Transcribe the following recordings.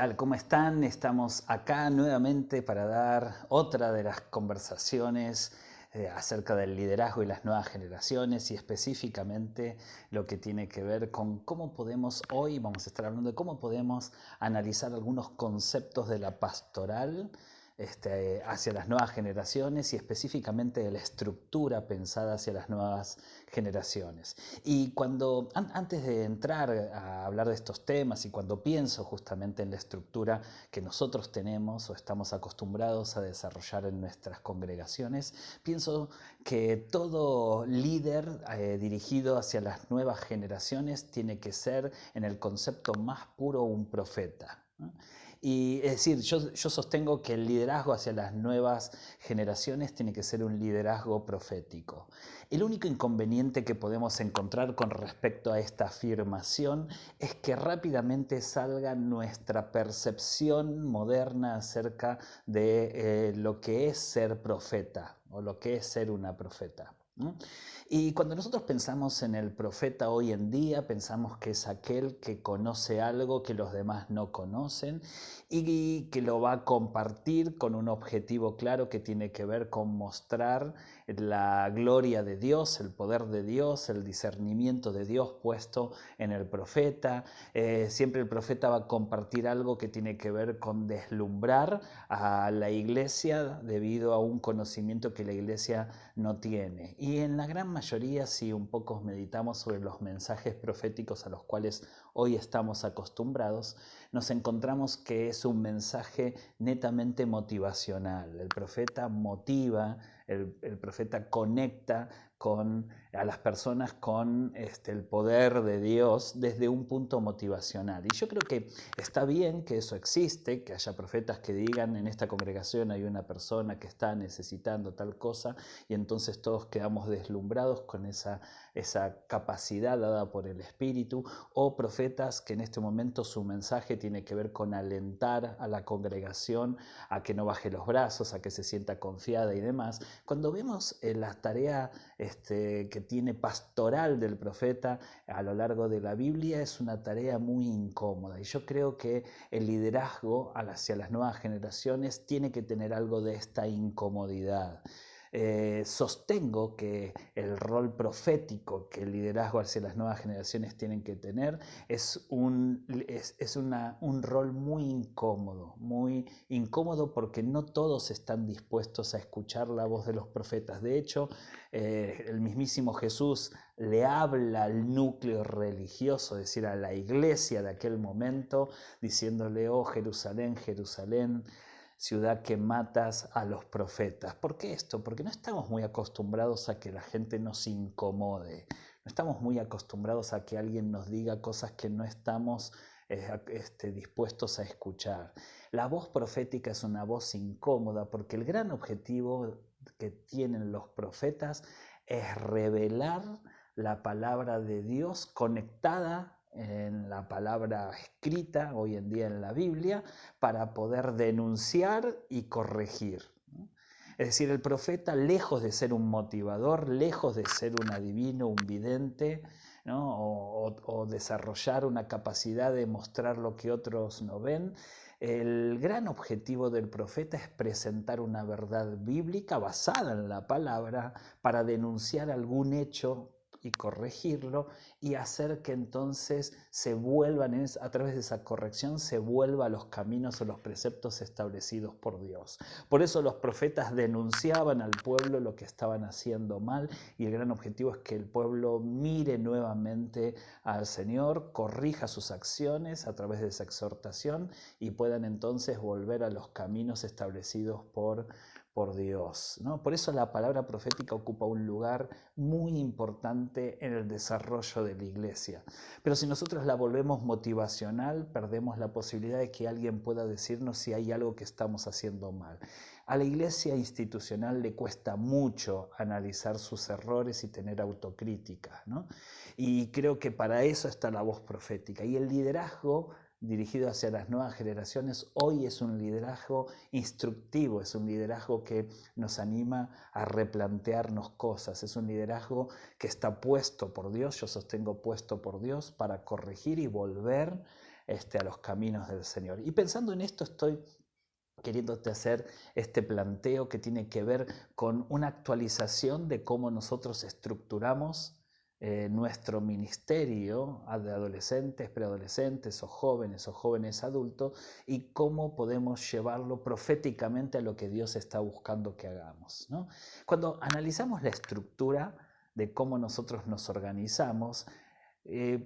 tal? ¿Cómo están? Estamos acá nuevamente para dar otra de las conversaciones acerca del liderazgo y las nuevas generaciones y específicamente lo que tiene que ver con cómo podemos, hoy vamos a estar hablando de cómo podemos analizar algunos conceptos de la pastoral hacia las nuevas generaciones y específicamente de la estructura pensada hacia las nuevas generaciones. Y antes de entrar a hablar de estos temas y cuando pienso justamente en la estructura que nosotros tenemos o estamos acostumbrados a desarrollar en nuestras congregaciones, pienso que todo líder dirigido hacia las nuevas generaciones tiene que ser en el concepto más puro un profeta, ¿no? Y es decir, yo sostengo que el liderazgo hacia las nuevas generaciones tiene que ser un liderazgo profético. El único inconveniente que podemos encontrar con respecto a esta afirmación es que rápidamente salga nuestra percepción moderna acerca de lo que es ser profeta o lo que es ser una profeta, ¿no? Y cuando nosotros pensamos en el profeta hoy en día, pensamos que es aquel que conoce algo que los demás no conocen y que lo va a compartir con un objetivo claro que tiene que ver con mostrar la gloria de Dios, el poder de Dios, el discernimiento de Dios puesto en el profeta. Siempre el profeta va a compartir algo que tiene que ver con deslumbrar a la iglesia debido a un conocimiento que la iglesia no tiene. Y en la gran mayoría, si un poco meditamos sobre los mensajes proféticos a los cuales hoy estamos acostumbrados, nos encontramos que es un mensaje netamente motivacional. El profeta motiva, el profeta conecta a las personas con el poder de Dios desde un punto motivacional. Y yo creo que está bien que eso existe, que haya profetas que digan en esta congregación hay una persona que está necesitando tal cosa y entonces todos quedamos deslumbrados con esa capacidad dada por el Espíritu, o profetas que en este momento su mensaje tiene que ver con alentar a la congregación a que no baje los brazos, a que se sienta confiada y demás. Cuando vemos la tarea que tiene pastoral del profeta a lo largo de la Biblia, es una tarea muy incómoda y yo creo que el liderazgo hacia las nuevas generaciones tiene que tener algo de esta incomodidad. Sostengo que el rol profético que el liderazgo hacia las nuevas generaciones tienen que tener es un rol muy incómodo porque no todos están dispuestos a escuchar la voz de los profetas. De hecho, el mismísimo Jesús le habla al núcleo religioso, es decir, a la iglesia de aquel momento, diciéndole: oh Jerusalén, Jerusalén, ciudad que matas a los profetas. ¿Por qué esto? Porque no estamos muy acostumbrados a que la gente nos incomode, no estamos muy acostumbrados a que alguien nos diga cosas que no estamos dispuestos a escuchar. La voz profética es una voz incómoda porque el gran objetivo que tienen los profetas es revelar la palabra de Dios conectada en la palabra escrita hoy en día en la Biblia para poder denunciar y corregir. Es decir, el profeta, lejos de ser un motivador, lejos de ser un adivino, un vidente, ¿no? o desarrollar una capacidad de mostrar lo que otros no ven, el gran objetivo del profeta es presentar una verdad bíblica basada en la palabra para denunciar algún hecho y corregirlo y hacer que entonces se vuelvan, a través de esa corrección, se vuelva a los caminos o los preceptos establecidos por Dios. Por eso los profetas denunciaban al pueblo lo que estaban haciendo mal y el gran objetivo es que el pueblo mire nuevamente al Señor, corrija sus acciones a través de esa exhortación y puedan entonces volver a los caminos establecidos por Dios, ¿no? Por eso la palabra profética ocupa un lugar muy importante en el desarrollo de la iglesia. Pero si nosotros la volvemos motivacional, perdemos la posibilidad de que alguien pueda decirnos si hay algo que estamos haciendo mal. A la iglesia institucional le cuesta mucho analizar sus errores y tener autocrítica, ¿no? Y creo que para eso está la voz profética. Y el liderazgo dirigido hacia las nuevas generaciones hoy es un liderazgo instructivo, es un liderazgo que nos anima a replantearnos cosas, es un liderazgo que está puesto por Dios, yo sostengo puesto por Dios para corregir y volver a los caminos del Señor. Y pensando en esto estoy queriéndote hacer este planteo que tiene que ver con una actualización de cómo nosotros estructuramos nuestro ministerio de adolescentes, preadolescentes o jóvenes adultos y cómo podemos llevarlo proféticamente a lo que Dios está buscando que hagamos, ¿no? Cuando analizamos la estructura de cómo nosotros nos organizamos,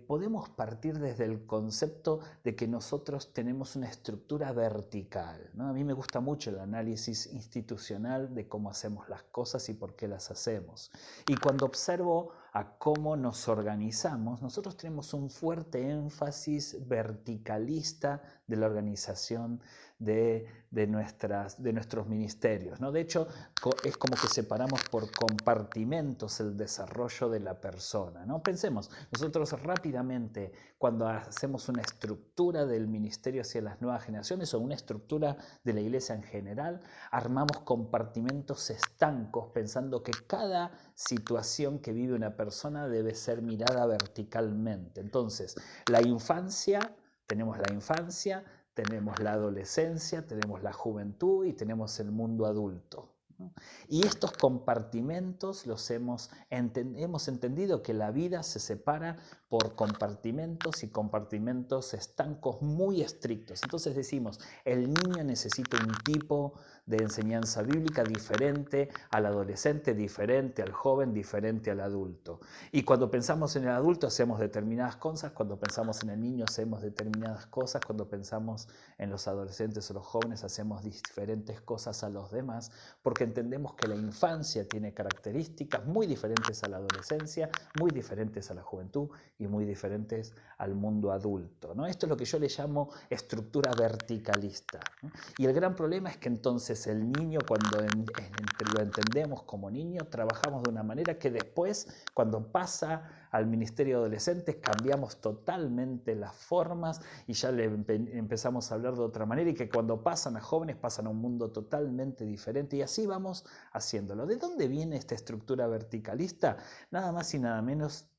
podemos partir desde el concepto de que nosotros tenemos una estructura vertical, ¿no? A mí me gusta mucho el análisis institucional de cómo hacemos las cosas y por qué las hacemos. Y cuando observo a cómo nos organizamos, nosotros tenemos un fuerte énfasis verticalista de la organización de nuestros ministerios, ¿no? De hecho, es como que separamos por compartimentos el desarrollo de la persona, ¿no? Pensemos, nosotros rápidamente, cuando hacemos una estructura del ministerio hacia las nuevas generaciones o una estructura de la iglesia en general, armamos compartimentos estancos pensando que cada situación que vive una persona debe ser mirada verticalmente. Entonces, tenemos la infancia, tenemos la adolescencia, tenemos la juventud y tenemos el mundo adulto, ¿no? Y estos compartimentos hemos entendido que la vida se separa por compartimentos y compartimentos estancos muy estrictos. Entonces decimos, el niño necesita un tipo de enseñanza bíblica diferente al adolescente, diferente al joven, diferente al adulto. Y cuando pensamos en el adulto hacemos determinadas cosas, cuando pensamos en el niño hacemos determinadas cosas, cuando pensamos en los adolescentes o los jóvenes hacemos diferentes cosas a los demás, porque entendemos que la infancia tiene características muy diferentes a la adolescencia, muy diferentes a la juventud y muy diferentes al mundo adulto, ¿no? Esto es lo que yo le llamo estructura verticalista, ¿no? Y el gran problema es que entonces el niño, cuando lo entendemos como niño, trabajamos de una manera que después, cuando pasa al ministerio de adolescentes, cambiamos totalmente las formas y ya empezamos a hablar de otra manera, y que cuando pasan a jóvenes pasan a un mundo totalmente diferente, y así vamos haciéndolo. ¿De dónde viene esta estructura verticalista? Nada más y nada menos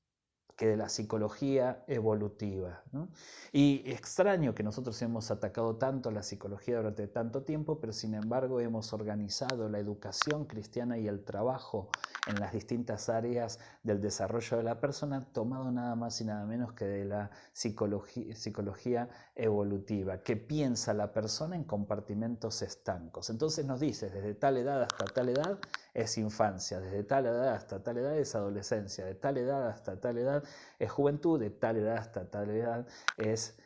que de la psicología evolutiva, ¿no? Y extraño que nosotros hemos atacado tanto la psicología durante tanto tiempo, pero sin embargo hemos organizado la educación cristiana y el trabajo en las distintas áreas del desarrollo de la persona, tomado nada más y nada menos que de la psicología evolutiva, que piensa la persona en compartimentos estancos. Entonces nos dice, desde tal edad hasta tal edad es infancia, desde tal edad hasta tal edad es adolescencia, de tal edad hasta tal edad es juventud, de tal edad hasta tal edad es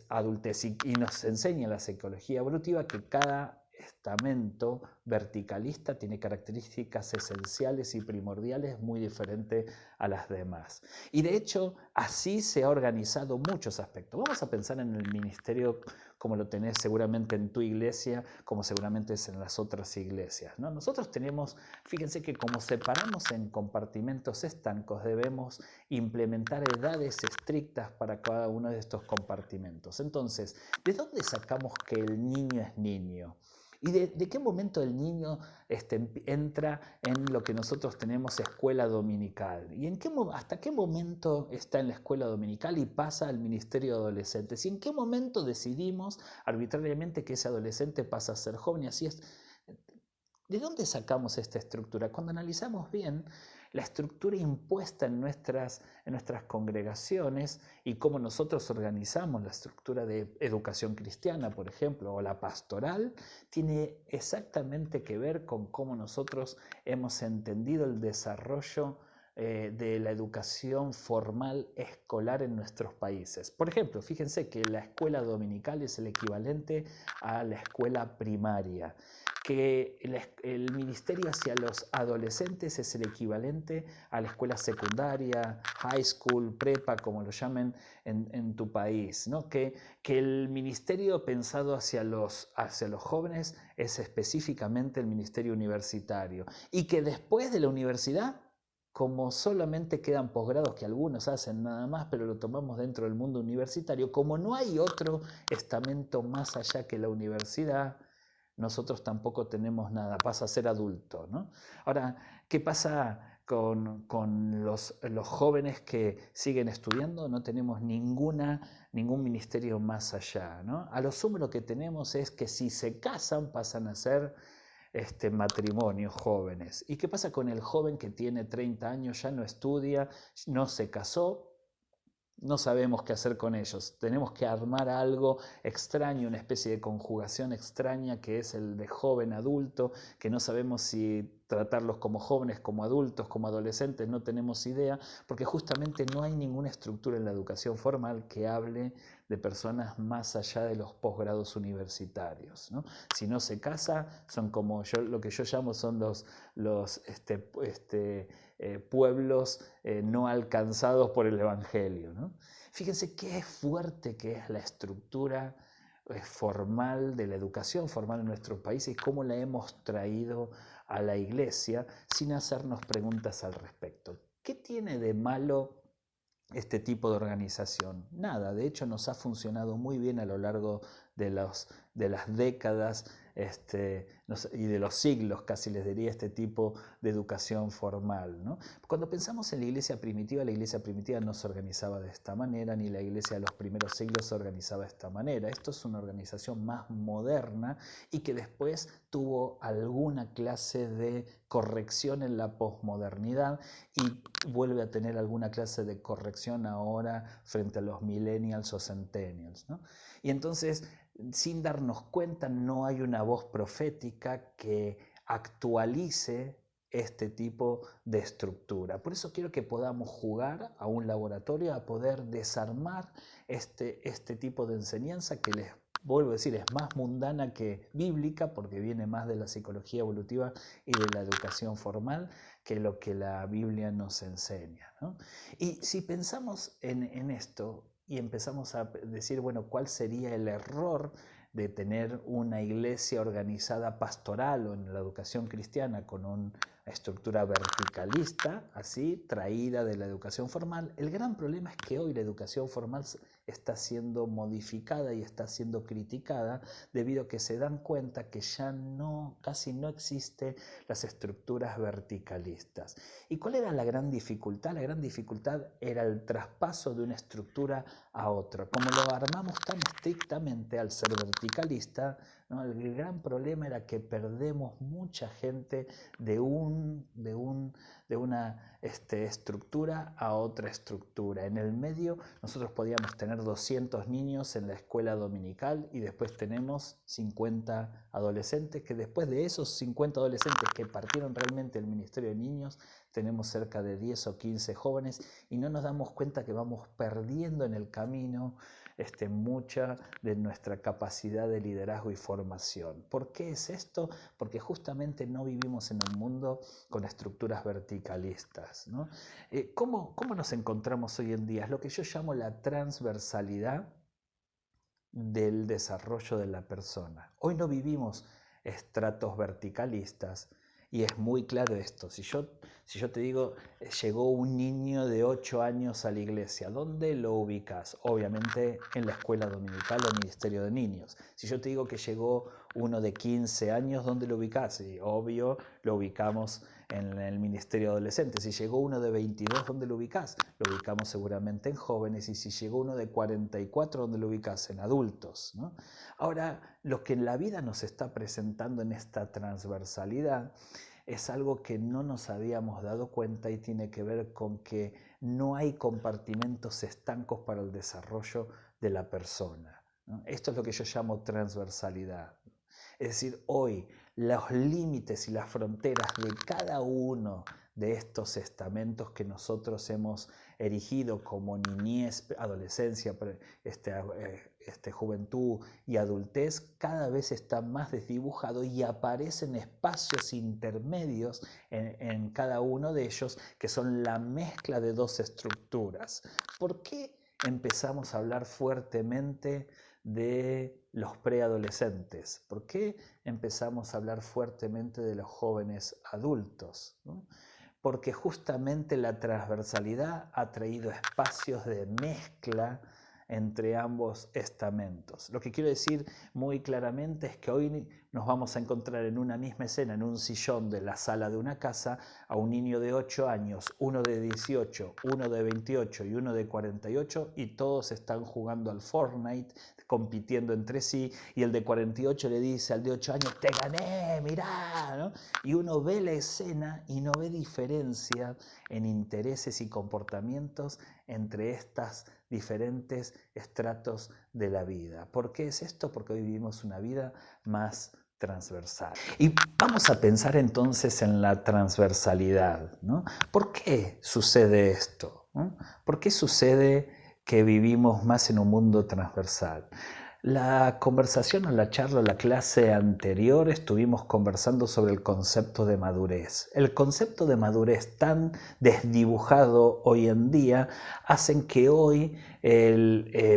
adultez. Y nos enseña la psicología evolutiva que cada estamento verticalista tiene características esenciales y primordiales muy diferentes a las demás. Y de hecho, así se ha organizado muchos aspectos. Vamos a pensar en el ministerio como lo tenés seguramente en tu iglesia, como seguramente es en las otras iglesias, ¿no? Nosotros tenemos, fíjense que como separamos en compartimentos estancos, debemos implementar edades estrictas para cada uno de estos compartimentos. Entonces, ¿de dónde sacamos que el niño es niño? ¿Y de qué momento el niño entra en lo que nosotros tenemos escuela dominical? ¿Y hasta qué momento está en la escuela dominical y pasa al ministerio de adolescentes? ¿Y en qué momento decidimos arbitrariamente que ese adolescente pasa a ser joven? Y así es. ¿De dónde sacamos esta estructura? Cuando analizamos bien la estructura impuesta en nuestras congregaciones y cómo nosotros organizamos la estructura de educación cristiana, por ejemplo, o la pastoral, tiene exactamente que ver con cómo nosotros hemos entendido el desarrollo de la educación formal escolar en nuestros países. Por ejemplo, fíjense que la escuela dominical es el equivalente a la escuela primaria, que el ministerio hacia los adolescentes es el equivalente a la escuela secundaria, high school, prepa, como lo llamen en tu país, ¿no? Que el ministerio pensado hacia los jóvenes es específicamente el ministerio universitario, y que después de la universidad, como solamente quedan posgrados que algunos hacen nada más, pero lo tomamos dentro del mundo universitario, como no hay otro estamento más allá que la universidad, nosotros tampoco tenemos nada, pasa a ser adulto, ¿no? Ahora, ¿qué pasa con los jóvenes que siguen estudiando, no tenemos ningún ministerio más allá, ¿no? A lo sumo lo que tenemos es que si se casan pasan a ser matrimonios jóvenes. ¿Y qué pasa con el joven que tiene 30 años, ya no estudia, no se casó? No sabemos qué hacer con ellos. Tenemos que armar algo extraño, una especie de conjugación extraña que es el de joven adulto, que no sabemos si tratarlos como jóvenes, como adultos, como adolescentes, no tenemos idea, porque justamente no hay ninguna estructura en la educación formal que hable de personas más allá de los posgrados universitarios, ¿no? Si no se casa, son como lo que yo llamo son los pueblos no alcanzados por el Evangelio, ¿no? Fíjense qué fuerte que es la estructura formal de la educación formal en nuestro país y cómo la hemos traído a la iglesia sin hacernos preguntas al respecto. ¿Qué tiene de malo este tipo de organización? Nada, de hecho nos ha funcionado muy bien a lo largo de las décadas y de los siglos, casi les diría, este tipo de educación formal, ¿no? Cuando pensamos en la iglesia primitiva no se organizaba de esta manera, ni la iglesia de los primeros siglos se organizaba de esta manera. Esto es una organización más moderna y que después tuvo alguna clase de corrección en la posmodernidad y vuelve a tener alguna clase de corrección ahora frente a los millennials o centennials, ¿no? Y entonces, sin darnos cuenta, no hay una voz profética que actualice este tipo de estructura. Por eso quiero que podamos jugar a un laboratorio a poder desarmar este tipo de enseñanza que les vuelvo a decir, es más mundana que bíblica porque viene más de la psicología evolutiva y de la educación formal que lo que la Biblia nos enseña, ¿no? Y si pensamos en esto y empezamos a decir, bueno, ¿cuál sería el error de tener una iglesia organizada pastoral o en la educación cristiana con una estructura verticalista, así, traída de la educación formal? El gran problema es que hoy la educación formal está siendo modificada y está siendo criticada debido a que se dan cuenta que ya casi no existen las estructuras verticalistas. ¿Y cuál era la gran dificultad? La gran dificultad era el traspaso de una estructura a otra. Como lo armamos tan estrictamente al ser verticalista, ¿no? El gran problema era que perdemos mucha gente de una estructura a otra estructura. En el medio nosotros podíamos tener 200 niños en la escuela dominical y después tenemos 50 adolescentes, que después de esos 50 adolescentes que partieron realmente del ministerio de niños, tenemos cerca de 10 o 15 jóvenes y no nos damos cuenta que vamos perdiendo en el camino mucha de nuestra capacidad de liderazgo y formación. ¿Por qué es esto? Porque justamente no vivimos en un mundo con estructuras verticalistas, ¿no? ¿Cómo nos encontramos hoy en día? Es lo que yo llamo la transversalidad del desarrollo de la persona. Hoy no vivimos estratos verticalistas y es muy claro esto. Si yo te digo, llegó un niño de 8 años a la iglesia, ¿dónde lo ubicas? Obviamente en la escuela dominical o ministerio de niños. Si yo te digo que llegó uno de 15 años, ¿dónde lo ubicas? Y obvio, lo ubicamos en el ministerio de adolescentes. Si llegó uno de 22, ¿dónde lo ubicas? Lo ubicamos seguramente en jóvenes. Y si llegó uno de 44, ¿dónde lo ubicas? En adultos, ¿no? Ahora, lo que en la vida nos está presentando en esta transversalidad es algo que no nos habíamos dado cuenta y tiene que ver con que no hay compartimentos estancos para el desarrollo de la persona, ¿no? Esto es lo que yo llamo transversalidad. Es decir, hoy los límites y las fronteras de cada uno de estos estamentos que nosotros hemos erigido como niñez, adolescencia, juventud y adultez, cada vez está más desdibujado y aparecen espacios intermedios en cada uno de ellos que son la mezcla de dos estructuras. ¿Por qué empezamos a hablar fuertemente de los preadolescentes? ¿Por qué empezamos a hablar fuertemente de los jóvenes adultos, ¿no? Porque justamente la transversalidad ha traído espacios de mezcla entre ambos estamentos. Lo que quiero decir muy claramente es que hoy nos vamos a encontrar en una misma escena, en un sillón de la sala de una casa, a un niño de 8 años, uno de 18, uno de 28 y uno de 48, y todos están jugando al Fortnite, compitiendo entre sí, y el de 48 le dice al de 8 años, te gané, mirá, ¿no? Y uno ve la escena y no ve diferencia en intereses y comportamientos entre estas diferentes estratos de la vida. ¿Por qué es esto? Porque hoy vivimos una vida más transversal. Y vamos a pensar entonces en la transversalidad, ¿no? ¿Por qué sucede esto? ¿no? ¿Por qué sucede que vivimos más en un mundo transversal? La conversación o la charla o la clase anterior estuvimos conversando sobre el concepto de madurez. El concepto de madurez tan desdibujado hoy en día hacen que hoy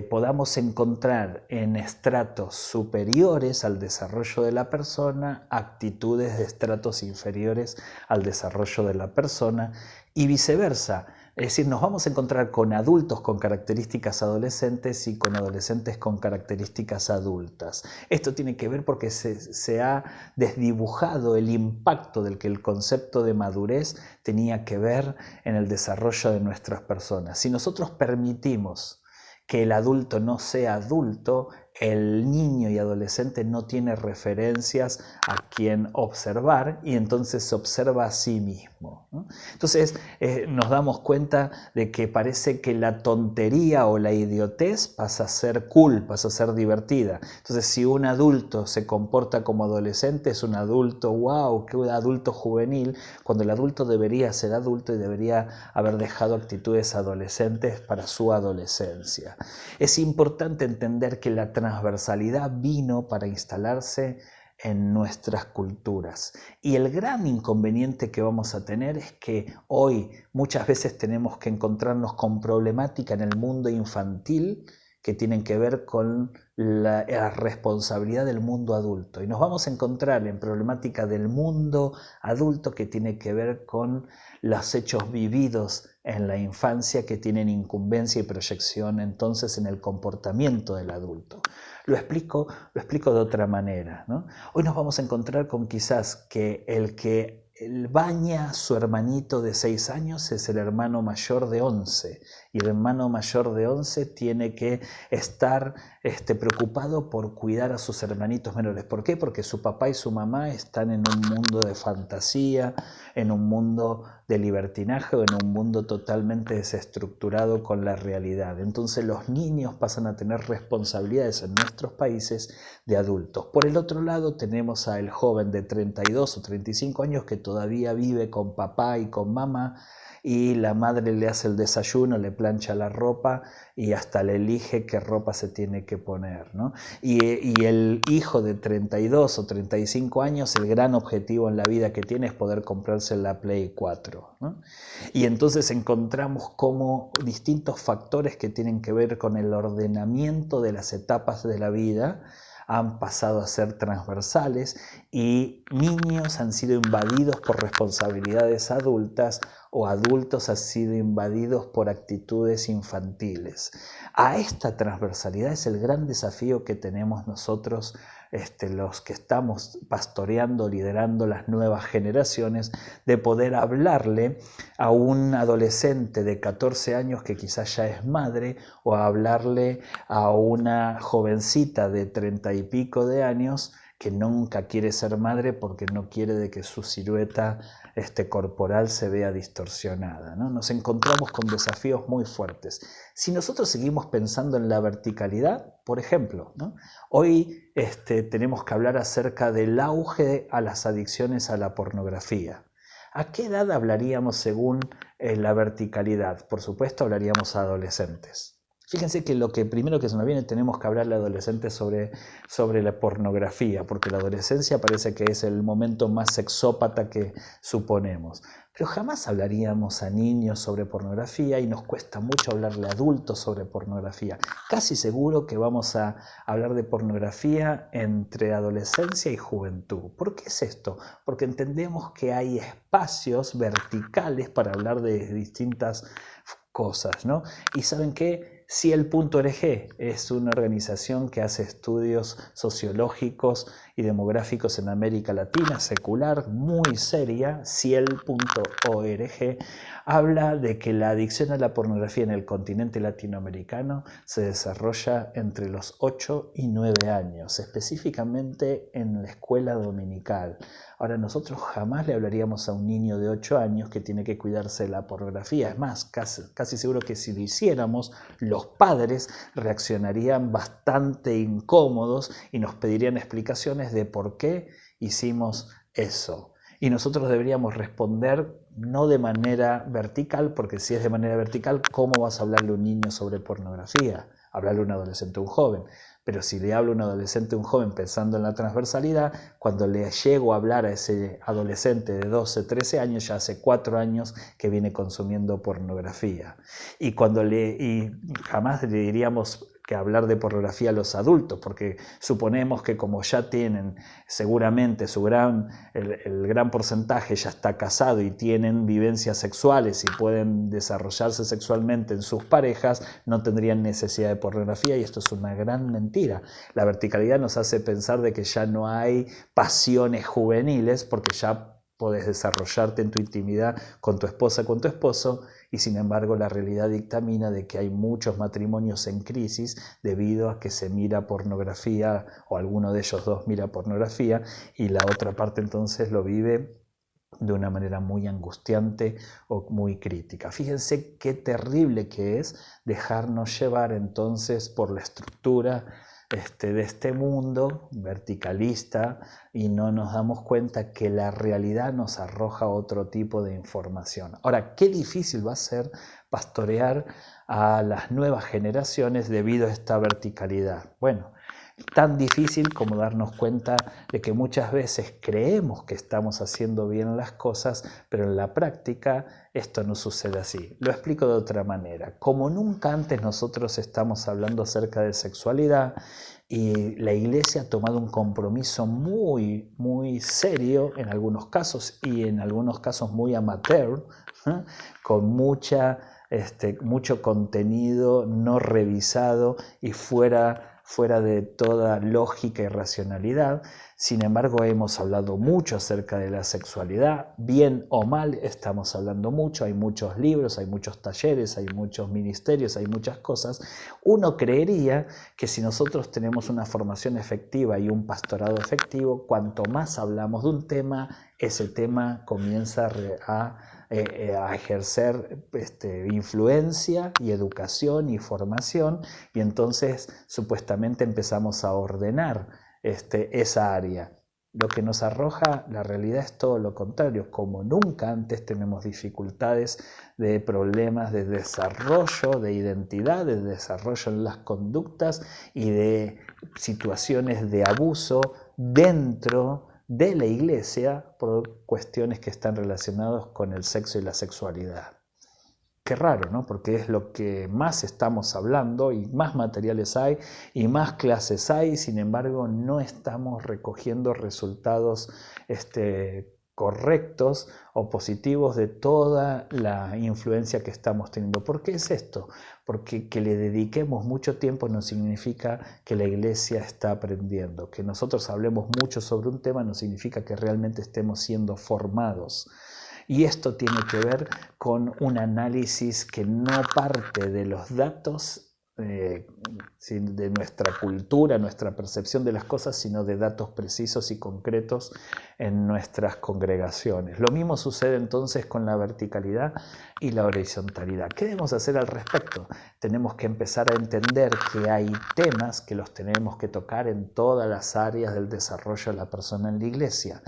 podamos encontrar en estratos superiores al desarrollo de la persona actitudes de estratos inferiores al desarrollo de la persona y viceversa. Es decir, nos vamos a encontrar con adultos con características adolescentes y con adolescentes con características adultas. Esto tiene que ver porque se ha desdibujado el impacto del que el concepto de madurez tenía que ver en el desarrollo de nuestras personas. Si nosotros permitimos que el adulto no sea adulto, el niño y adolescente no tiene referencias a quien observar y entonces se observa a sí mismo, ¿no? Entonces nos damos cuenta de que parece que la tontería o la idiotez pasa a ser cool, pasa a ser divertida. Entonces si un adulto se comporta como adolescente es un adulto, wow, qué adulto juvenil, cuando el adulto debería ser adulto y debería haber dejado actitudes adolescentes para su adolescencia. Es importante entender que la transversalidad vino para instalarse en nuestras culturas. Y el gran inconveniente que vamos a tener es que hoy muchas veces tenemos que encontrarnos con problemática en el mundo infantil que tienen que ver con la responsabilidad del mundo adulto. Y nos vamos a encontrar en problemática del mundo adulto que tiene que ver con los hechos vividos en la infancia que tienen incumbencia y proyección entonces en el comportamiento del adulto. Lo explico de otra manera, ¿no? Hoy nos vamos a encontrar con quizás que el que baña a su hermanito de 6 años es el hermano mayor de 11 y el hermano mayor de 11 tiene que estar preocupado por cuidar a sus hermanitos menores. ¿Por qué? Porque su papá y su mamá están en un mundo de fantasía, en un mundo de libertinaje o en un mundo totalmente desestructurado con la realidad. Entonces los niños pasan a tener responsabilidades en nuestros países de adultos. Por el otro lado tenemos al joven de 32 o 35 años que todavía vive con papá y con mamá y la madre le hace el desayuno, le plancha la ropa y hasta le elige qué ropa se tiene que poner, ¿no? Y el hijo de 32 o 35 años, el gran objetivo en la vida que tiene es poder comprarse la Play 4, ¿no? Y entonces encontramos como distintos factores que tienen que ver con el ordenamiento de las etapas de la vida han pasado a ser transversales y niños han sido invadidos por responsabilidades adultas o adultos han sido invadidos por actitudes infantiles. A esta transversalidad es el gran desafío que tenemos nosotros, los que estamos pastoreando, liderando las nuevas generaciones, de poder hablarle a un adolescente de 14 años que quizás ya es madre o a hablarle a una jovencita de 30 y pico de años que nunca quiere ser madre porque no quiere de que su silueta corporal se vea distorsionada, ¿no? Nos encontramos con desafíos muy fuertes. Si nosotros seguimos pensando en la verticalidad, por ejemplo, ¿no? Hoy tenemos que hablar acerca del auge a las adicciones a la pornografía. ¿A qué edad hablaríamos según la verticalidad? Por supuesto, hablaríamos a adolescentes. Fíjense que lo que primero que se nos viene, tenemos que hablarle a adolescentes sobre la pornografía, porque la adolescencia parece que es el momento más sexópata que suponemos. Pero jamás hablaríamos a niños sobre pornografía y nos cuesta mucho hablarle a adultos sobre pornografía. Casi seguro que vamos a hablar de pornografía entre adolescencia y juventud. ¿Por qué es esto? Porque entendemos que hay espacios verticales para hablar de distintas cosas, ¿no? Y ¿saben qué? Ciel.org es una organización que hace estudios sociológicos y demográficos en América Latina, secular, muy seria. Ciel.org habla de que la adicción a la pornografía en el continente latinoamericano se desarrolla entre los 8 y 9 años, específicamente en la escuela dominical. Ahora, nosotros jamás le hablaríamos a un niño de 8 años que tiene que cuidarse de la pornografía. Es más, casi seguro que si lo hiciéramos, los padres reaccionarían bastante incómodos y nos pedirían explicaciones de por qué hicimos eso. Y nosotros deberíamos responder no de manera vertical, porque si es de manera vertical, ¿cómo vas a hablarle a un niño sobre pornografía? Hablarle a un adolescente o un joven. Pero si le hablo a un adolescente o un joven pensando en la transversalidad, cuando le llego a hablar a ese adolescente de 12, 13 años, ya hace 4 años que viene consumiendo pornografía. Y jamás le diríamos que hablar de pornografía a los adultos, porque suponemos que como ya tienen seguramente el gran porcentaje ya está casado y tienen vivencias sexuales y pueden desarrollarse sexualmente en sus parejas, no tendrían necesidad de pornografía, y esto es una gran mentira. La verticalidad nos hace pensar de que ya no hay pasiones juveniles porque ya podés desarrollarte en tu intimidad con tu esposa, con tu esposo, y sin embargo la realidad dictamina de que hay muchos matrimonios en crisis debido a que se mira pornografía, o alguno de ellos dos mira pornografía, y la otra parte entonces lo vive de una manera muy angustiante o muy crítica. Fíjense qué terrible que es dejarnos llevar entonces por la estructura de este mundo verticalista, y no nos damos cuenta que la realidad nos arroja otro tipo de información. Ahora, qué difícil va a ser pastorear a las nuevas generaciones debido a esta verticalidad. Bueno, tan difícil como darnos cuenta de que muchas veces creemos que estamos haciendo bien las cosas, pero en la práctica esto no sucede así. Lo explico de otra manera. Como nunca antes nosotros estamos hablando acerca de sexualidad, y la Iglesia ha tomado un compromiso muy, muy serio en algunos casos, y en algunos casos muy amateur, con mucho contenido no revisado y fuera de toda lógica y racionalidad. Sin embargo, hemos hablado mucho acerca de la sexualidad, bien o mal, estamos hablando mucho, hay muchos libros, hay muchos talleres, hay muchos ministerios, hay muchas cosas. Uno creería que si nosotros tenemos una formación efectiva y un pastorado efectivo, cuanto más hablamos de un tema, ese tema comienza a ejercer influencia y educación y formación, y entonces supuestamente empezamos a ordenar esa área. Lo que nos arroja la realidad es todo lo contrario. Como nunca antes tenemos dificultades de problemas de desarrollo, de identidad, de desarrollo en las conductas y de situaciones de abuso dentro de la Iglesia por cuestiones que están relacionadas con el sexo y la sexualidad. Qué raro, ¿no? Porque es lo que más estamos hablando y más materiales hay y más clases hay, sin embargo no estamos recogiendo resultados correctos o positivos de toda la influencia que estamos teniendo. ¿Por qué es esto? Porque que le dediquemos mucho tiempo no significa que la Iglesia está aprendiendo. Que nosotros hablemos mucho sobre un tema no significa que realmente estemos siendo formados. Y esto tiene que ver con un análisis que no parte de los datos de nuestra cultura, nuestra percepción de las cosas, sino de datos precisos y concretos en nuestras congregaciones. Lo mismo sucede entonces con la verticalidad y la horizontalidad. ¿Qué debemos hacer al respecto? Tenemos que empezar a entender que hay temas que los tenemos que tocar en todas las áreas del desarrollo de la persona en la iglesia.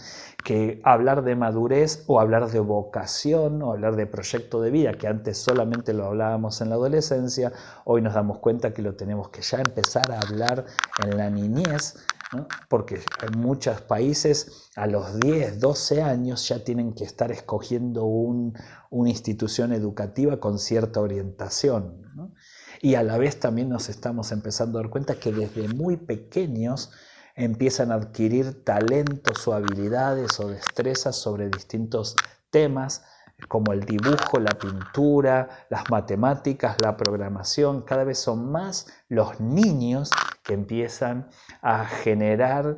Que hablar de madurez o hablar de vocación o hablar de proyecto de vida, que antes solamente lo hablábamos en la adolescencia, hoy nos damos cuenta que lo tenemos que ya empezar a hablar en la niñez, ¿no? Porque en muchos países a los 10, 12 años ya tienen que estar escogiendo una institución educativa con cierta orientación, ¿no? Y a la vez también nos estamos empezando a dar cuenta que desde muy pequeños empiezan a adquirir talentos o habilidades o destrezas sobre distintos temas como el dibujo, la pintura, las matemáticas, la programación. Cada vez son más los niños que empiezan a generar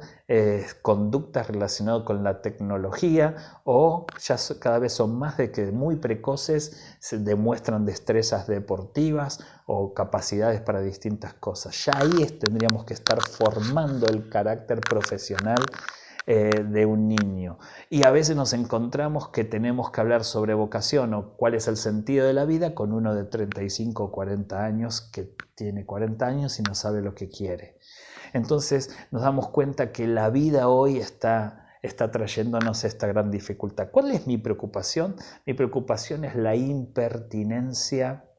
conductas relacionadas con la tecnología, o ya cada vez son más de que muy precoces se demuestran destrezas deportivas o capacidades para distintas cosas. Ya ahí tendríamos que estar formando el carácter profesional de un niño. Y a veces nos encontramos que tenemos que hablar sobre vocación o cuál es el sentido de la vida con uno de 35 o 40 años que tiene 40 años y no sabe lo que quiere. Entonces nos damos cuenta que la vida hoy está trayéndonos esta gran dificultad. ¿Cuál es mi preocupación? Mi preocupación es la impertinencia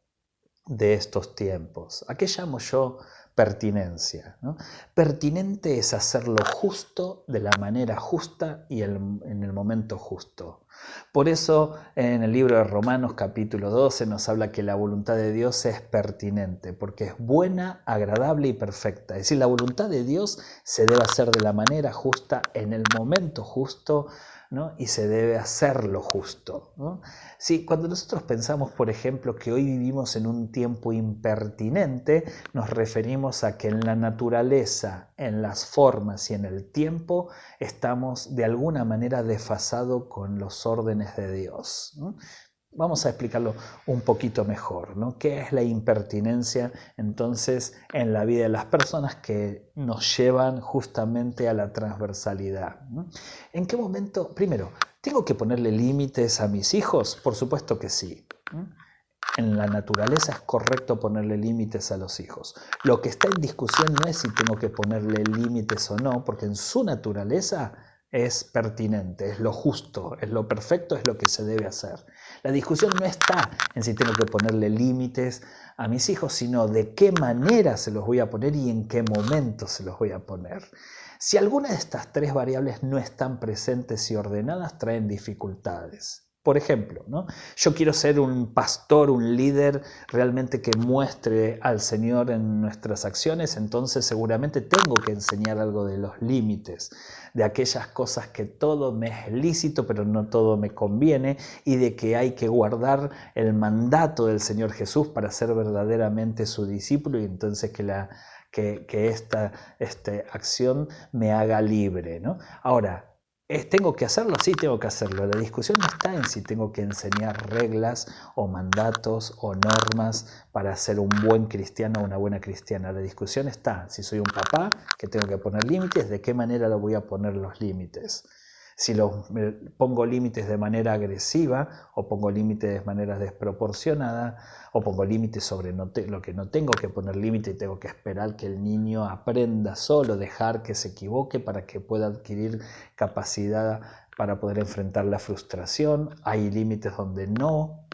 de estos tiempos. ¿A qué llamo yo pertinencia? ¿No? Pertinente es hacer lo justo de la manera justa y en el momento justo. Por eso en el libro de Romanos capítulo 12 nos habla que la voluntad de Dios es pertinente, porque es buena, agradable y perfecta. Es decir, la voluntad de Dios se debe hacer de la manera justa, en el momento justo, ¿no? Y se debe hacer lo justo, ¿no? Sí, cuando nosotros pensamos, por ejemplo, que hoy vivimos en un tiempo impertinente, nos referimos a que en la naturaleza, en las formas y en el tiempo estamos de alguna manera desfasados con los órdenes de Dios, ¿no? Vamos a explicarlo un poquito mejor, ¿no? ¿Qué es la impertinencia entonces en la vida de las personas que nos llevan justamente a la transversalidad, ¿no? ¿En qué momento? Primero, ¿tengo que ponerle límites a mis hijos? Por supuesto que sí. En la naturaleza es correcto ponerle límites a los hijos. Lo que está en discusión no es si tengo que ponerle límites o no, porque en su naturaleza es pertinente, es lo justo, es lo perfecto, es lo que se debe hacer. La discusión no está en si tengo que ponerle límites a mis hijos, sino de qué manera se los voy a poner y en qué momento se los voy a poner. Si alguna de estas tres variables no están presentes y ordenadas, traen dificultades. Por ejemplo, ¿no? Yo quiero ser un pastor, un líder realmente que muestre al Señor en nuestras acciones, entonces seguramente tengo que enseñar algo de los límites, de aquellas cosas que todo me es lícito, pero no todo me conviene, y de que hay que guardar el mandato del Señor Jesús para ser verdaderamente su discípulo, y entonces que esta acción me haga libre, ¿no? Ahora, ¿tengo que hacerlo? Sí, tengo que hacerlo. La discusión no está en si tengo que enseñar reglas o mandatos o normas para ser un buen cristiano o una buena cristiana. La discusión está si soy un papá que tengo que poner límites, ¿de qué manera lo voy a poner los límites? Si pongo límites de manera agresiva o pongo límites de manera desproporcionada o pongo límites sobre lo que no tengo que poner límite y tengo que esperar que el niño aprenda solo, dejar que se equivoque para que pueda adquirir capacidad para poder enfrentar la frustración. Hay límites donde no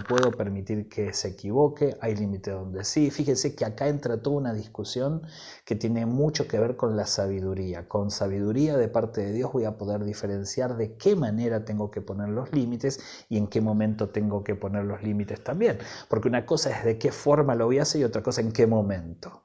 puedo permitir que se equivoque, hay límites donde sí. Fíjense que acá entra toda una discusión que tiene mucho que ver con la sabiduría. Con sabiduría de parte de Dios voy a poder diferenciar de qué manera tengo que poner los límites y en qué momento tengo que poner los límites también. Porque una cosa es de qué forma lo voy a hacer y otra cosa en qué momento.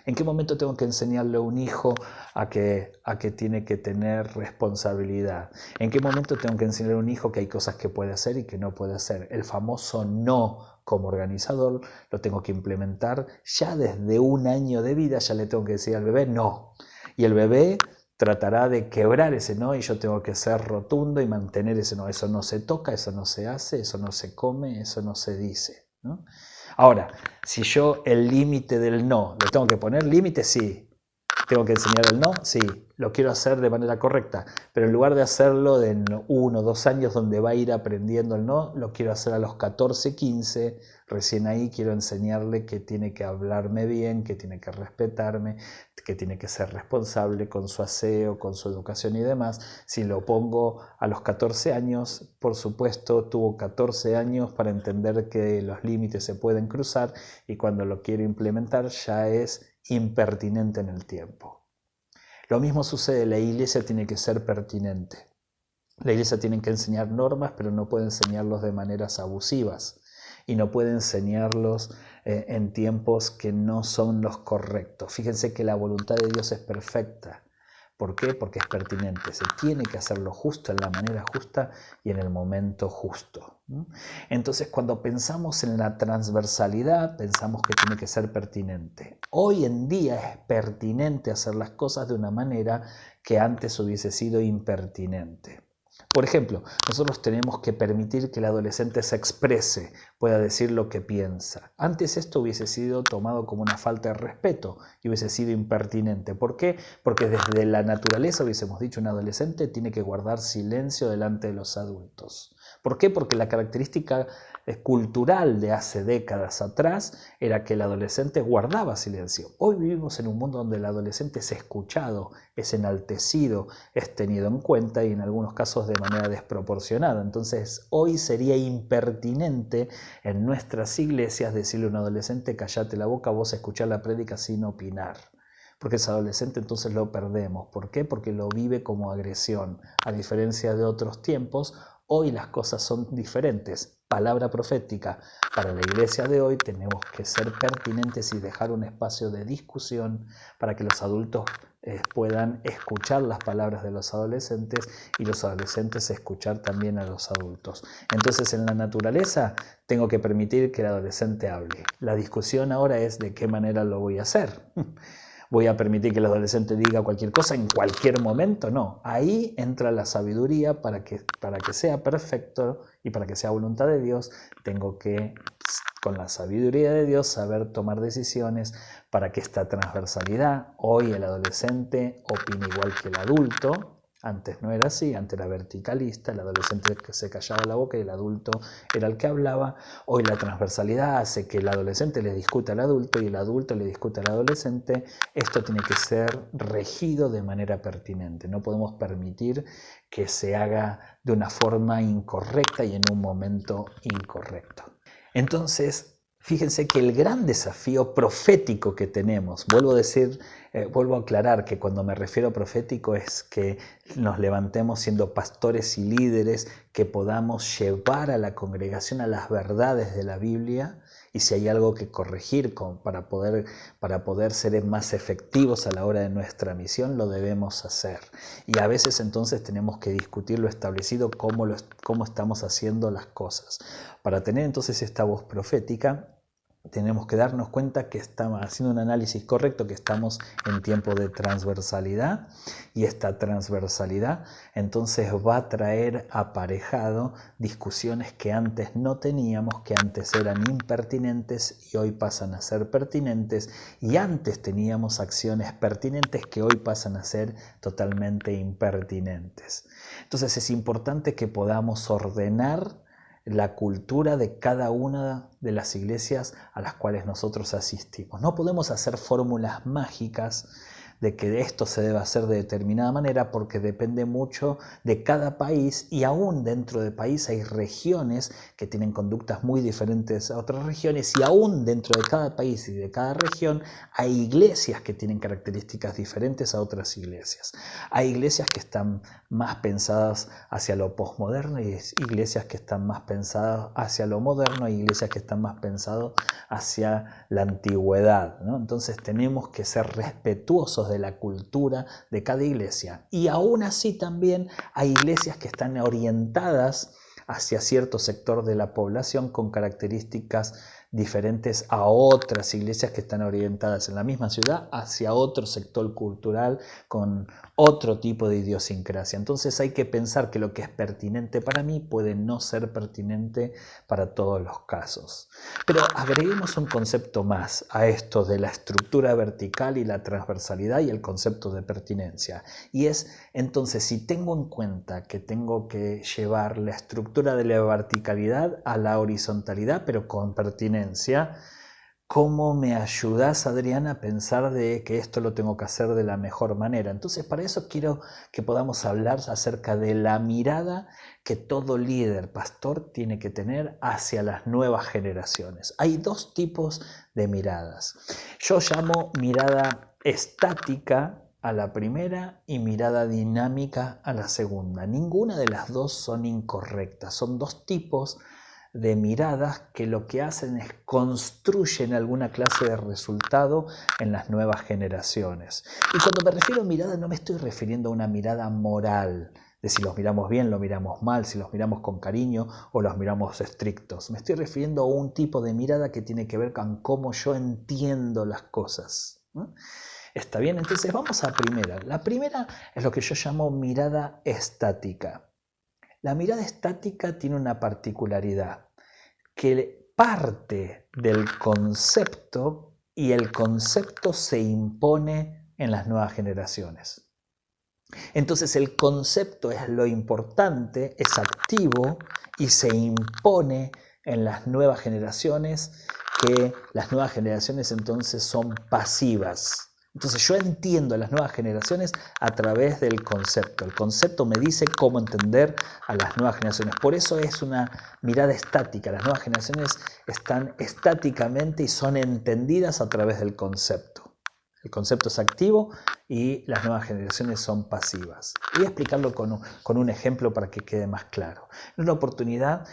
¿En qué momento tengo que enseñarle a un hijo a que tiene que tener responsabilidad? ¿En qué momento tengo que enseñarle a un hijo que hay cosas que puede hacer y que no puede hacer? El famoso no como organizador lo tengo que implementar ya desde 1 año de vida, ya le tengo que decir al bebé no. Y el bebé tratará de quebrar ese no y yo tengo que ser rotundo y mantener ese no. Eso no se toca, eso no se hace, eso no se come, eso no se dice, ¿no? Ahora, si yo el límite del no, ¿le tengo que poner límite? Sí. ¿Tengo que enseñar el no? Sí. Lo quiero hacer de manera correcta, pero en lugar de hacerlo de 1 o 2 años donde va a ir aprendiendo el no, lo quiero hacer a los 14, 15, recién ahí quiero enseñarle que tiene que hablarme bien, que tiene que respetarme, que tiene que ser responsable con su aseo, con su educación y demás. Si lo pongo a los 14 años, por supuesto, tuvo 14 años para entender que los límites se pueden cruzar y cuando lo quiero implementar ya es impertinente en el tiempo. Lo mismo sucede, la iglesia tiene que ser pertinente. La iglesia tiene que enseñar normas, pero no puede enseñarlos de maneras abusivas y no puede enseñarlos en tiempos que no son los correctos. Fíjense que la voluntad de Dios es perfecta. ¿Por qué? Porque es pertinente. Se tiene que hacer lo justo en la manera justa y en el momento justo. ¿no? Entonces, cuando pensamos en la transversalidad, pensamos que tiene que ser pertinente. Hoy en día es pertinente hacer las cosas de una manera que antes hubiese sido impertinente. Por ejemplo, nosotros tenemos que permitir que el adolescente se exprese, pueda decir lo que piensa. Antes esto hubiese sido tomado como una falta de respeto y hubiese sido impertinente. ¿Por qué? Porque desde la naturaleza hubiésemos dicho un adolescente tiene que guardar silencio delante de los adultos. ¿Por qué? Porque la característica cultural de hace décadas atrás era que el adolescente guardaba silencio. Hoy vivimos en un mundo donde el adolescente es escuchado, es enaltecido, es tenido en cuenta y en algunos casos de manera desproporcionada. Entonces hoy sería impertinente en nuestras iglesias decirle a un adolescente cállate la boca, vos escuchá la prédica sin opinar. Porque ese adolescente entonces lo perdemos. ¿Por qué? Porque lo vive como agresión. A diferencia de otros tiempos, hoy las cosas son diferentes. Palabra profética. Para la iglesia de hoy tenemos que ser pertinentes y dejar un espacio de discusión para que los adultos puedan escuchar las palabras de los adolescentes y los adolescentes escuchar también a los adultos. Entonces en la naturaleza tengo que permitir que el adolescente hable. La discusión ahora es de qué manera lo voy a hacer. ¿Voy a permitir que el adolescente diga cualquier cosa en cualquier momento? No, ahí entra la sabiduría para que sea perfecto y para que sea voluntad de Dios. Tengo que, con la sabiduría de Dios, saber tomar decisiones para que esta transversalidad, hoy el adolescente opine igual que el adulto. Antes no era así, antes era verticalista, el adolescente se callaba la boca y el adulto era el que hablaba. Hoy la transversalidad hace que el adolescente le discuta al adulto y el adulto le discuta al adolescente. Esto tiene que ser regido de manera pertinente. No podemos permitir que se haga de una forma incorrecta y en un momento incorrecto. Entonces, fíjense que el gran desafío profético que tenemos, vuelvo a aclarar que cuando me refiero a profético es que nos levantemos siendo pastores y líderes, que podamos llevar a la congregación a las verdades de la Biblia y si hay algo que corregir para poder ser más efectivos a la hora de nuestra misión, lo debemos hacer. Y a veces entonces tenemos que discutir lo establecido, cómo estamos haciendo las cosas. Para tener entonces esta voz profética, tenemos que darnos cuenta que estamos haciendo un análisis correcto, que estamos en tiempo de transversalidad y esta transversalidad entonces va a traer aparejado discusiones que antes no teníamos, que antes eran impertinentes y hoy pasan a ser pertinentes y antes teníamos acciones pertinentes que hoy pasan a ser totalmente impertinentes. Entonces es importante que podamos ordenar la cultura de cada una de las iglesias a las cuales nosotros asistimos. No podemos hacer fórmulas mágicas de que esto se debe hacer de determinada manera porque depende mucho de cada país y aún dentro del país hay regiones que tienen conductas muy diferentes a otras regiones y aún dentro de cada país y de cada región hay iglesias que tienen características diferentes a otras iglesias. Hay iglesias que están más pensadas hacia lo posmoderno y iglesias que están más pensadas hacia lo moderno y iglesias que están más pensadas hacia la antigüedad, ¿no? Entonces tenemos que ser respetuosos de la cultura de cada iglesia y aún así también hay iglesias que están orientadas hacia cierto sector de la población con características diferentes a otras iglesias que están orientadas en la misma ciudad hacia otro sector cultural con otro tipo de idiosincrasia. Entonces hay que pensar que lo que es pertinente para mí puede no ser pertinente para todos los casos. Pero agreguemos un concepto más a esto de la estructura vertical y la transversalidad y el concepto de pertinencia. Y es entonces si tengo en cuenta que tengo que llevar la estructura de la verticalidad a la horizontalidad, pero con pertinencia, ¿cómo me ayudás, Adriana, a pensar de que esto lo tengo que hacer de la mejor manera? Entonces, para eso quiero que podamos hablar acerca de la mirada que todo líder, pastor, tiene que tener hacia las nuevas generaciones. Hay dos tipos de miradas. Yo llamo mirada estática a la primera y mirada dinámica a la segunda. Ninguna de las dos son incorrectas. Son dos tipos de miradas que lo que hacen es construyen alguna clase de resultado en las nuevas generaciones. Y cuando me refiero a mirada no me estoy refiriendo a una mirada moral, de si los miramos bien, los miramos mal, si los miramos con cariño o los miramos estrictos. Me estoy refiriendo a un tipo de mirada que tiene que ver con cómo yo entiendo las cosas. ¿Está bien? Entonces vamos a primera. La primera es lo que yo llamo mirada estática. La mirada estática tiene una particularidad, que parte del concepto y el concepto se impone en las nuevas generaciones. Entonces el concepto es lo importante, es activo y se impone en las nuevas generaciones, que las nuevas generaciones entonces son pasivas. Entonces yo entiendo a las nuevas generaciones a través del concepto. El concepto me dice cómo entender a las nuevas generaciones. Por eso es una mirada estática. Las nuevas generaciones están estáticamente y son entendidas a través del concepto. El concepto es activo y las nuevas generaciones son pasivas. Voy a explicarlo con un ejemplo para que quede más claro. En una oportunidad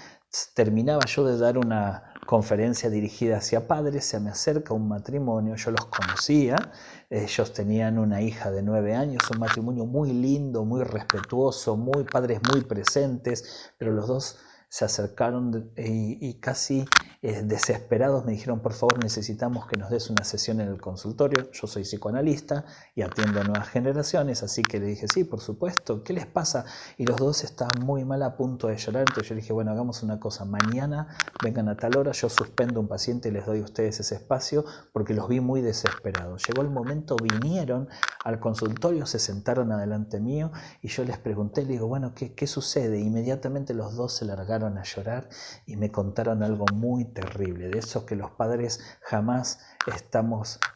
terminaba yo de dar una conferencia dirigida hacia padres, se me acerca un matrimonio, yo los conocía, ellos tenían una hija de 9 años, un matrimonio muy lindo, muy respetuoso, padres muy presentes, pero los dos se acercaron y casi desesperados me dijeron, por favor, necesitamos que nos des una sesión en el consultorio. Yo soy psicoanalista y atiendo a nuevas generaciones, así que le dije, sí, por supuesto, ¿qué les pasa? Y los dos estaban muy mal, a punto de llorar, entonces yo le dije, bueno, hagamos una cosa, mañana vengan a tal hora, yo suspendo un paciente y les doy a ustedes ese espacio porque los vi muy desesperados. Llegó el momento, vinieron al consultorio, se sentaron adelante mío y yo les pregunté, le digo, bueno, ¿qué sucede? Inmediatamente los dos se largaron a llorar y me contaron algo muy terrible, de esos que los padres jamás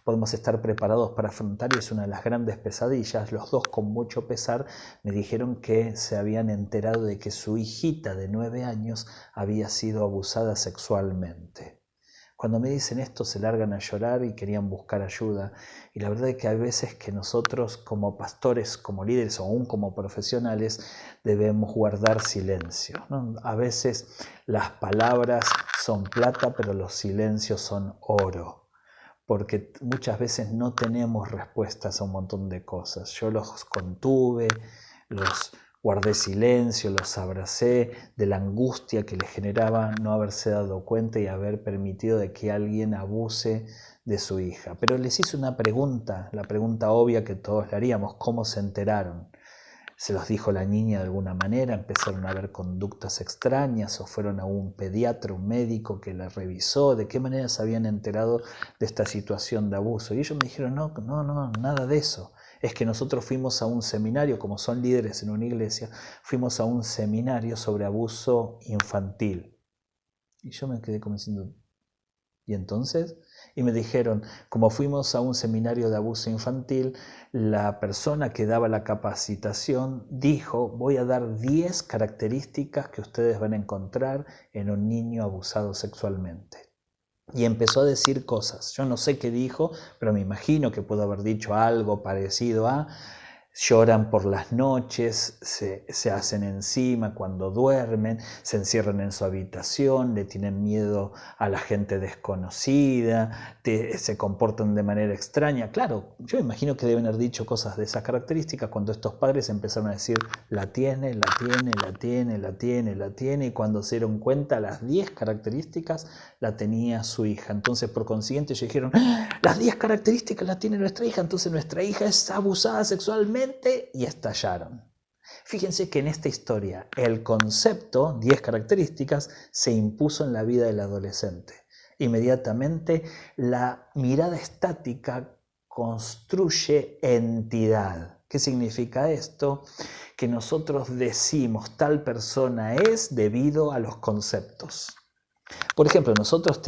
podemos estar preparados para afrontar, y es una de las grandes pesadillas. Los dos, con mucho pesar, me dijeron que se habían enterado de que su hijita de 9 años había sido abusada sexualmente. Cuando me dicen esto se largan a llorar y querían buscar ayuda, y la verdad es que hay veces que nosotros como pastores, como líderes o aún como profesionales debemos guardar silencio, ¿no? A veces las palabras son plata, pero los silencios son oro, porque muchas veces no tenemos respuestas a un montón de cosas. Yo los contuve, los guardé silencio, los abracé de la angustia que les generaba no haberse dado cuenta y haber permitido de que alguien abuse de su hija. Pero les hice una pregunta, la pregunta obvia que todos le haríamos, ¿cómo se enteraron? ¿Se los dijo la niña de alguna manera? ¿Empezaron a ver conductas extrañas o fueron a un pediatra, un médico que la revisó? ¿De qué manera se habían enterado de esta situación de abuso? Y ellos me dijeron, no, nada de eso. Es que nosotros fuimos a un seminario, como son líderes en una iglesia, fuimos a un seminario sobre abuso infantil. Y yo me quedé como diciendo, ¿y entonces? Y me dijeron, como fuimos a un seminario de abuso infantil, la persona que daba la capacitación dijo, voy a dar 10 características que ustedes van a encontrar en un niño abusado sexualmente. Y empezó a decir cosas. Yo no sé qué dijo, pero me imagino que pudo haber dicho algo parecido a: lloran por las noches, se hacen encima cuando duermen, se encierran en su habitación, le tienen miedo a la gente desconocida, se comportan de manera extraña. Claro, yo imagino que deben haber dicho cosas de esas características cuando estos padres empezaron a decir, la tiene, y cuando se dieron cuenta, las 10 características la tenía su hija. Entonces, por consiguiente, ellos dijeron, las 10 características las tiene nuestra hija, entonces nuestra hija es abusada sexualmente, y estallaron. Fíjense que en esta historia el concepto 10 características se impuso en la vida del adolescente. Inmediatamente la mirada estática construye entidad. ¿Qué significa esto? Que nosotros decimos tal persona es debido a los conceptos. Por ejemplo, nosotros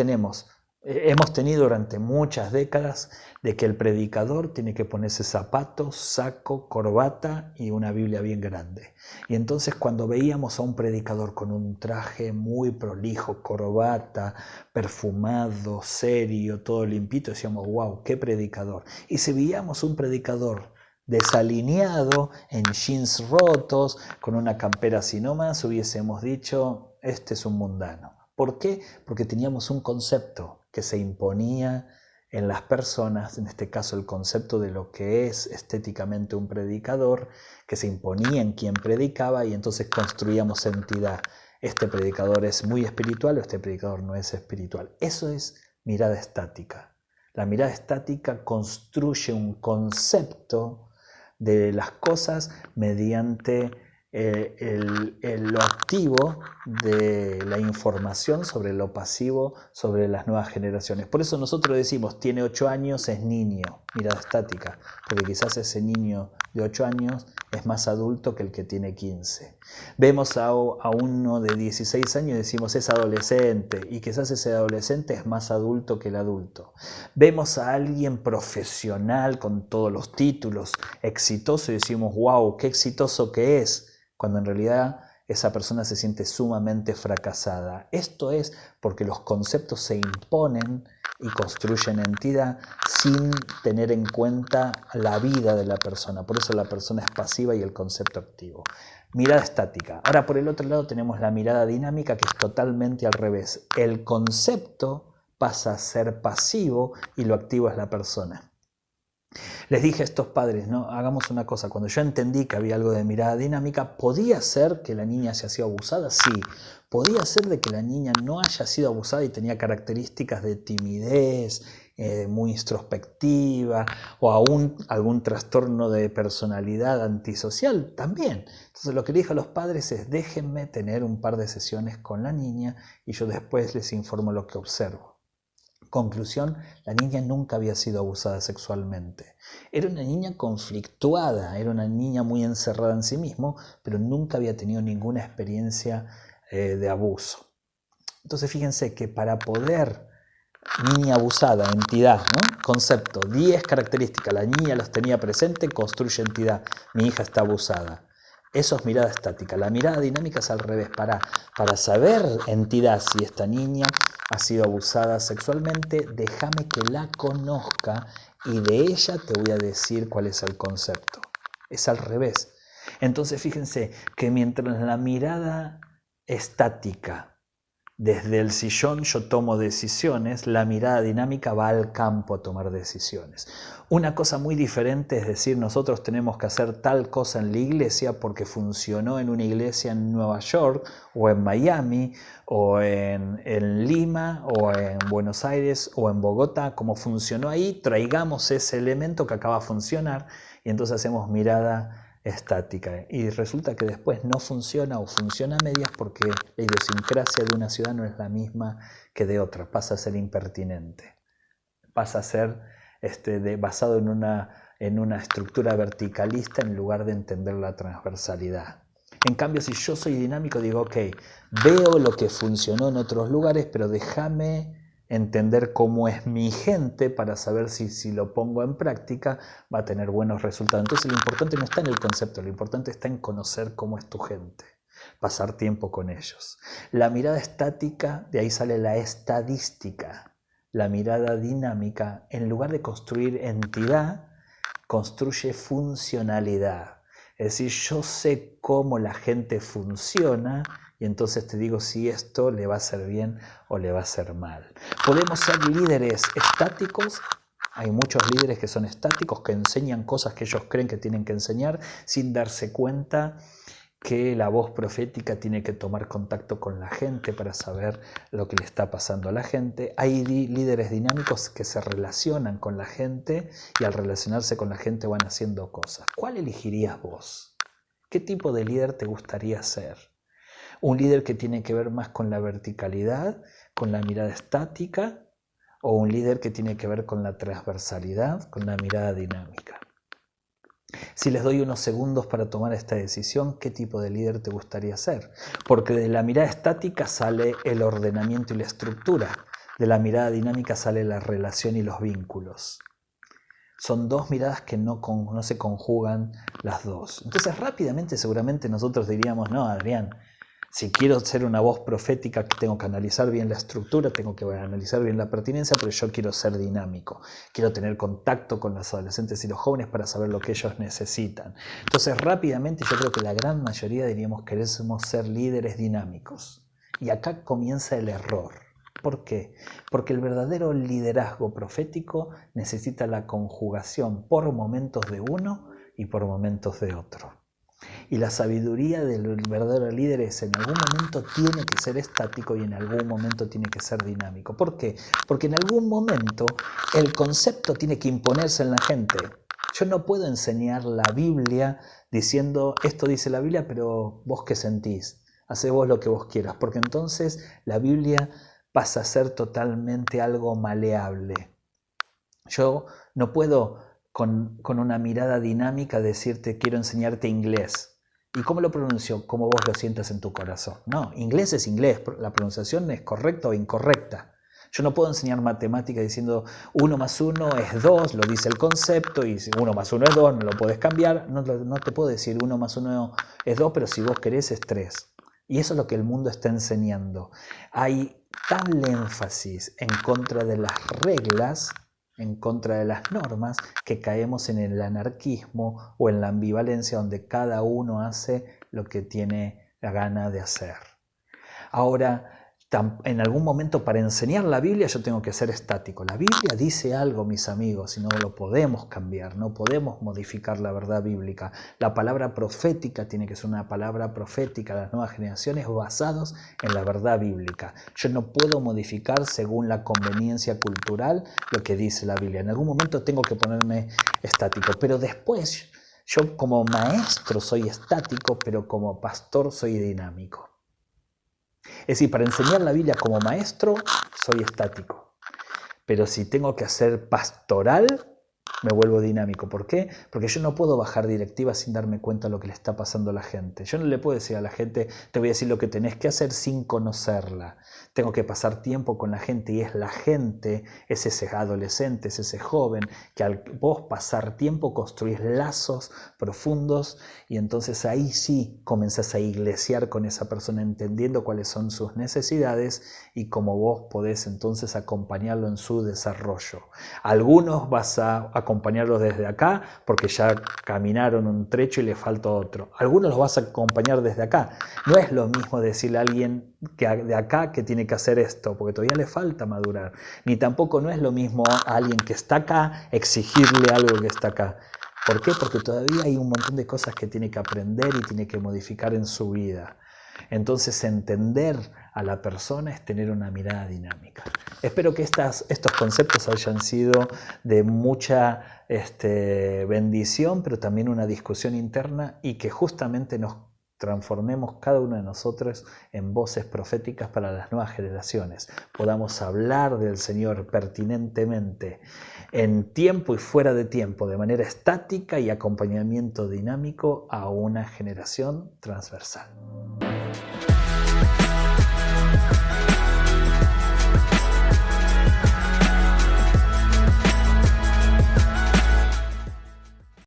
hemos tenido durante muchas décadas de que el predicador tiene que ponerse zapatos, saco, corbata y una Biblia bien grande. Y entonces cuando veíamos a un predicador con un traje muy prolijo, corbata, perfumado, serio, todo limpito, decíamos, wow, qué predicador. Y si veíamos un predicador desalineado, en jeans rotos, con una campera así nomás, hubiésemos dicho, este es un mundano. ¿Por qué? Porque teníamos un concepto que se imponía en las personas, en este caso el concepto de lo que es estéticamente un predicador, que se imponía en quien predicaba y entonces construíamos entidad. Este predicador es muy espiritual o este predicador no es espiritual. Eso es mirada estática. La mirada estática construye un concepto de las cosas mediante lo activo de la información sobre lo pasivo, sobre las nuevas generaciones. Por eso nosotros decimos, tiene 8 años, es niño, mirada estática, porque quizás ese niño de 8 años es más adulto que el que tiene 15. Vemos a uno de 16 años y decimos, es adolescente, y quizás ese adolescente es más adulto que el adulto. Vemos a alguien profesional con todos los títulos, exitoso, y decimos, wow, qué exitoso que es, cuando en realidad esa persona se siente sumamente fracasada. Esto es porque los conceptos se imponen y construyen entidad sin tener en cuenta la vida de la persona. Por eso la persona es pasiva y el concepto activo. Mirada estática. Ahora por el otro lado tenemos la mirada dinámica, que es totalmente al revés. El concepto pasa a ser pasivo y lo activo es la persona. Les dije a estos padres, no, hagamos una cosa, cuando yo entendí que había algo de mirada dinámica, ¿podía ser que la niña haya sido abusada? Sí. ¿Podía ser de que la niña no haya sido abusada y tenía características de timidez, muy introspectiva, o aún algún trastorno de personalidad antisocial? También. Entonces lo que le dije a los padres es, déjenme tener un par de sesiones con la niña y yo después les informo lo que observo. Conclusión, la niña nunca había sido abusada sexualmente. Era una niña conflictuada, era una niña muy encerrada en sí misma, pero nunca había tenido ninguna experiencia de abuso. Entonces fíjense que para poder, niña abusada, entidad, ¿no? Concepto, 10 características, la niña las tenía presente, construye entidad, mi hija está abusada. Eso es mirada estática. La mirada dinámica es al revés. Para saber, entidad, si esta niña ha sido abusada sexualmente, déjame que la conozca y de ella te voy a decir cuál es el concepto. Es al revés. Entonces fíjense que mientras la mirada estática, desde el sillón yo tomo decisiones, la mirada dinámica va al campo a tomar decisiones. Una cosa muy diferente es decir, nosotros tenemos que hacer tal cosa en la iglesia porque funcionó en una iglesia en Nueva York o en Miami o en Lima o en Buenos Aires o en Bogotá, como funcionó ahí, traigamos ese elemento que acaba de funcionar y entonces hacemos mirada estática y resulta que después no funciona o funciona a medias porque la idiosincrasia de una ciudad no es la misma que de otra, pasa a ser impertinente, pasa a ser basado en una estructura verticalista en lugar de entender la transversalidad. En cambio, si yo soy dinámico, digo, ok, veo lo que funcionó en otros lugares, pero déjame entender cómo es mi gente para saber si lo pongo en práctica va a tener buenos resultados. Entonces lo importante no está en el concepto, lo importante está en conocer cómo es tu gente, pasar tiempo con ellos. La mirada estática, de ahí sale la estadística. La mirada dinámica, en lugar de construir entidad, construye funcionalidad. Es decir, yo sé cómo la gente funciona y entonces te digo si esto le va a hacer bien o le va a hacer mal. Podemos ser líderes estáticos. Hay muchos líderes que son estáticos, que enseñan cosas que ellos creen que tienen que enseñar sin darse cuenta que la voz profética tiene que tomar contacto con la gente para saber lo que le está pasando a la gente. Hay líderes dinámicos que se relacionan con la gente y al relacionarse con la gente van haciendo cosas. ¿Cuál elegirías vos? ¿Qué tipo de líder te gustaría ser? ¿Un líder que tiene que ver más con la verticalidad, con la mirada estática? ¿O un líder que tiene que ver con la transversalidad, con la mirada dinámica? Si les doy unos segundos para tomar esta decisión, ¿qué tipo de líder te gustaría ser? Porque de la mirada estática sale el ordenamiento y la estructura. De la mirada dinámica sale la relación y los vínculos. Son dos miradas que no se conjugan las dos. Entonces rápidamente seguramente nosotros diríamos, no, Adrián, si quiero ser una voz profética, tengo que analizar bien la estructura, tengo que analizar bien la pertinencia, pero yo quiero ser dinámico. Quiero tener contacto con los adolescentes y los jóvenes para saber lo que ellos necesitan. Entonces, rápidamente, yo creo que la gran mayoría diríamos que queremos ser líderes dinámicos. Y acá comienza el error. ¿Por qué? Porque el verdadero liderazgo profético necesita la conjugación por momentos de uno y por momentos de otro. Y la sabiduría del verdadero líder es en algún momento tiene que ser estático y en algún momento tiene que ser dinámico. ¿Por qué? Porque en algún momento el concepto tiene que imponerse en la gente. Yo no puedo enseñar la Biblia diciendo esto dice la Biblia, pero vos qué sentís, hacé vos lo que vos quieras, porque entonces la Biblia pasa a ser totalmente algo maleable. Yo no puedo con una mirada dinámica decirte quiero enseñarte inglés. ¿Y cómo lo pronuncio? Como vos lo sientas en tu corazón. No, inglés es inglés, la pronunciación es correcta o incorrecta. Yo no puedo enseñar matemática diciendo 1 más 1 es 2, lo dice el concepto, y si 1 más 1 es 2, no lo puedes cambiar. No te puedo decir 1 más 1 es 2, pero si vos querés es 3. Y eso es lo que el mundo está enseñando. Hay tal énfasis en contra de las reglas, en contra de las normas, que caemos en el anarquismo o en la ambivalencia donde cada uno hace lo que tiene la gana de hacer. Ahora, en algún momento para enseñar la Biblia yo tengo que ser estático. La Biblia dice algo, mis amigos, y no lo podemos cambiar, no podemos modificar la verdad bíblica. La palabra profética tiene que ser una palabra profética a las nuevas generaciones basados en la verdad bíblica. Yo no puedo modificar según la conveniencia cultural lo que dice la Biblia. En algún momento tengo que ponerme estático, pero después yo como maestro soy estático, pero como pastor soy dinámico. Es decir, para enseñar la Biblia como maestro, soy estático. Pero si tengo que hacer pastoral, me vuelvo dinámico. ¿Por qué? Porque yo no puedo bajar directivas sin darme cuenta de lo que le está pasando a la gente. Yo no le puedo decir a la gente, te voy a decir lo que tenés que hacer sin conocerla. Tengo que pasar tiempo con la gente y es la gente, es ese adolescente, es ese joven, que al vos pasar tiempo construís lazos profundos y entonces ahí sí comenzás a iglesiar con esa persona entendiendo cuáles son sus necesidades y cómo vos podés entonces acompañarlo en su desarrollo. Algunos vas a acompañarlos desde acá porque ya caminaron un trecho y le falta otro. Algunos los vas a acompañar desde acá. No es lo mismo decirle a alguien que de acá que tiene que hacer esto, porque todavía le falta madurar. Ni tampoco no es lo mismo a alguien que está acá exigirle algo que está acá. ¿Por qué? Porque todavía hay un montón de cosas que tiene que aprender y tiene que modificar en su vida. Entonces entender a la persona es tener una mirada dinámica. Espero que estos conceptos hayan sido de mucha bendición, pero también una discusión interna y que justamente nos transformemos cada uno de nosotros en voces proféticas para las nuevas generaciones. Podamos hablar del Señor pertinentemente en tiempo y fuera de tiempo, de manera estática y acompañamiento dinámico a una generación transversal.